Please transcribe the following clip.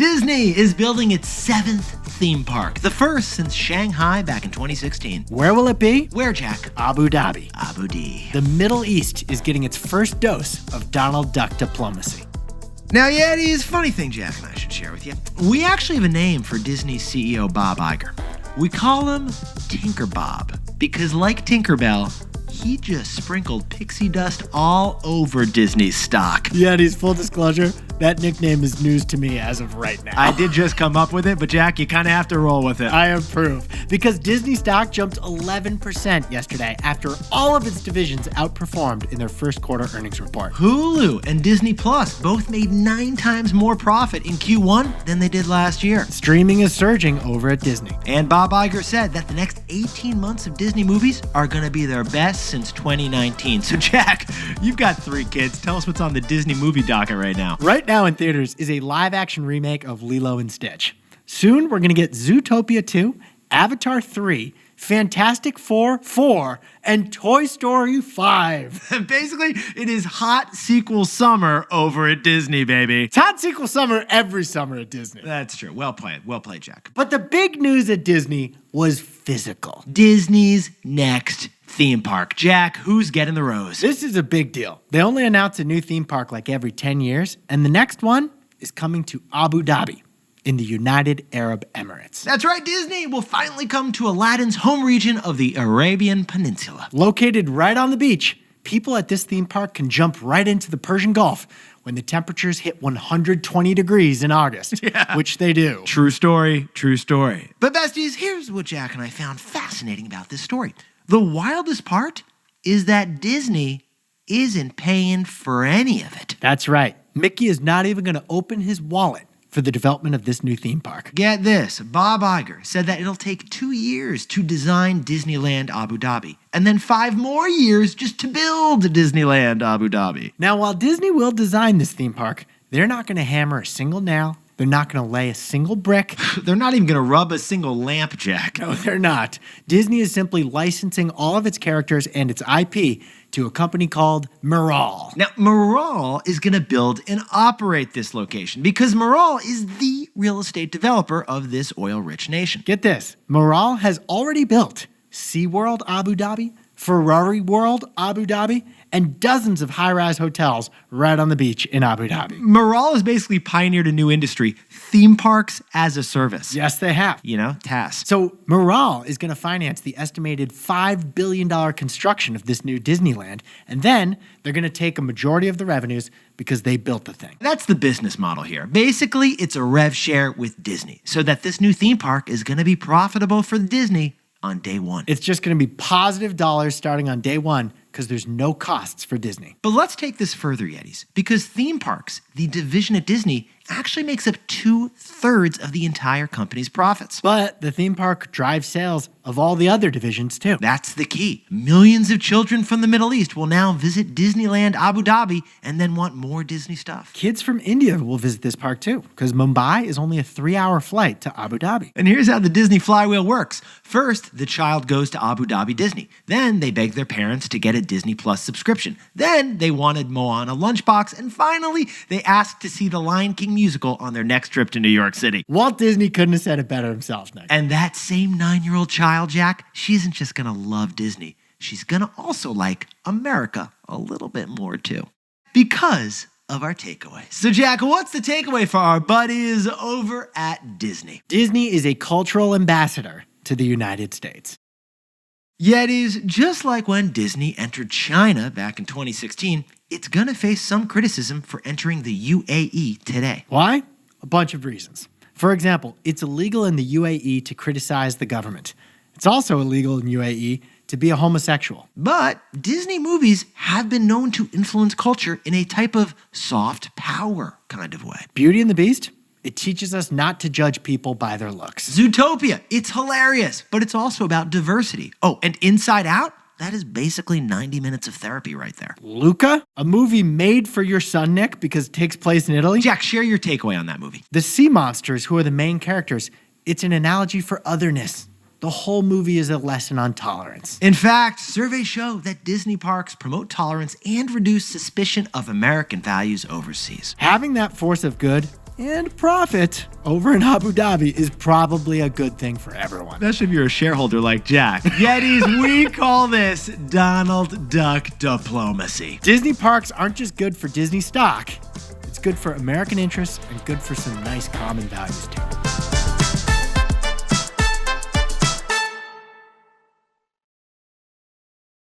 Disney is building its 7th theme park, the first since Shanghai back in 2016. Where will it be? Where, Jack? Abu Dhabi. Abu Dhabi. The Middle East is getting its first dose of Donald Duck diplomacy. Now, Yetis, funny thing Jack and I should share with you. We actually have a name for Disney's CEO, Bob Iger. We call him Tinker Bob because, like Tinkerbell, he just sprinkled pixie dust all over Disney's stock. Yetis, full disclosure, that nickname is news to me as of right now. I did just come up with it, but Jack, you kind of have to roll with it. I approve. Because Disney stock jumped 11% yesterday after all of its divisions outperformed in their first quarter earnings report. Hulu and Disney Plus both made 9 times more profit in Q1 than they did last year. Streaming is surging over at Disney. And Bob Iger said that the next 18 months of Disney movies are going to be their best since 2019. So Jack, you've got 3 kids. Tell us what's on the Disney movie docket right now. Right now in theaters is a live-action remake of Lilo and Stitch. Soon we're going to get Zootopia 2, Avatar 3, Fantastic Four 4, and Toy Story 5. Basically, it is hot sequel summer over at Disney, baby. It's hot sequel summer every summer at Disney. That's true. Well played. Well played, Jack. But the big news at Disney was physical. Disney's next theme park. Jack, who's getting the rose? This is a big deal. They only announce a new theme park like every 10 years, and the next one is coming to Abu Dhabi in the United Arab Emirates. That's right, Disney will finally come to Aladdin's home region of the Arabian Peninsula. Located right on the beach, people at this theme park can jump right into the Persian Gulf when the temperatures hit 120 degrees in August, which they do. True story, true story. But besties, here's what Jack and I found fascinating about this story. The wildest part is that Disney isn't paying for any of it. That's right. Mickey is not even going to open his wallet for the development of this new theme park. Get this, Bob Iger said that it'll take 2 years to design Disneyland Abu Dhabi, and then 5 more years just to build Disneyland Abu Dhabi. Now, while Disney will design this theme park, they're not going to hammer a single nail. They're not going to lay a single brick. They're not even going to rub a single lamp, Jack. No, they're not. Disney is simply licensing all of its characters and its IP to a company called Miral. Now, Miral is going to build and operate this location because Miral is the real estate developer of this oil-rich nation. Get this. Miral has already built SeaWorld Abu Dhabi, Ferrari World Abu Dhabi, and dozens of high-rise hotels right on the beach in Abu Dhabi. Miral has basically pioneered a new industry, theme parks as a service. Yes, they have. You know, TAS. So Miral is going to finance the estimated $5 billion construction of this new Disneyland, and then they're going to take a majority of the revenues because they built the thing. That's the business model here. Basically, it's a rev share with Disney so that this new theme park is going to be profitable for Disney on day one. It's just going to be positive dollars starting on day one because there's no costs for Disney. But let's take this further, Yetis, because theme parks, the division at Disney, actually makes up 2/3 of the entire company's profits. But the theme park drives sales of all the other divisions too. That's the key. Millions of children from the Middle East will now visit Disneyland Abu Dhabi and then want more Disney stuff. Kids from India will visit this park too because Mumbai is only a 3-hour flight to Abu Dhabi. And here's how the Disney flywheel works. First, the child goes to Abu Dhabi Disney. Then they beg their parents to get a Disney Plus subscription. Then they wanted Moana lunchbox. And finally, they asked to see the Lion King musical on their next trip to New York City. Walt Disney couldn't have said it better himself, Nick. And that same 9-year-old child, Jack, she isn't just going to love Disney. She's going to also like America a little bit more too. Because of our takeaway. So Jack, what's the takeaway for our buddies over at Disney? Disney is a cultural ambassador to the United States. Yetis, just like when Disney entered China back in 2016, it's going to face some criticism for entering the UAE today. Why? A bunch of reasons. For example, it's illegal in the UAE to criticize the government. It's also illegal in UAE to be a homosexual. But Disney movies have been known to influence culture in a type of soft power kind of way. Beauty and the Beast? It teaches us not to judge people by their looks. Zootopia, it's hilarious, but it's also about diversity. Oh, and Inside Out? That is basically 90 minutes of therapy right there. Luca? A movie made for your son, Nick, because it takes place in Italy? Jack, share your takeaway on that movie. The sea monsters, who are the main characters, it's an analogy for otherness. The whole movie is a lesson on tolerance. In fact, surveys show that Disney parks promote tolerance and reduce suspicion of American values overseas. Having that force of good And profit over in Abu Dhabi is probably a good thing for everyone. Especially if you're a shareholder like Jack. Yetis, we call this Donald Duck diplomacy. Disney parks aren't just good for Disney stock. It's good for American interests and good for some nice common values too.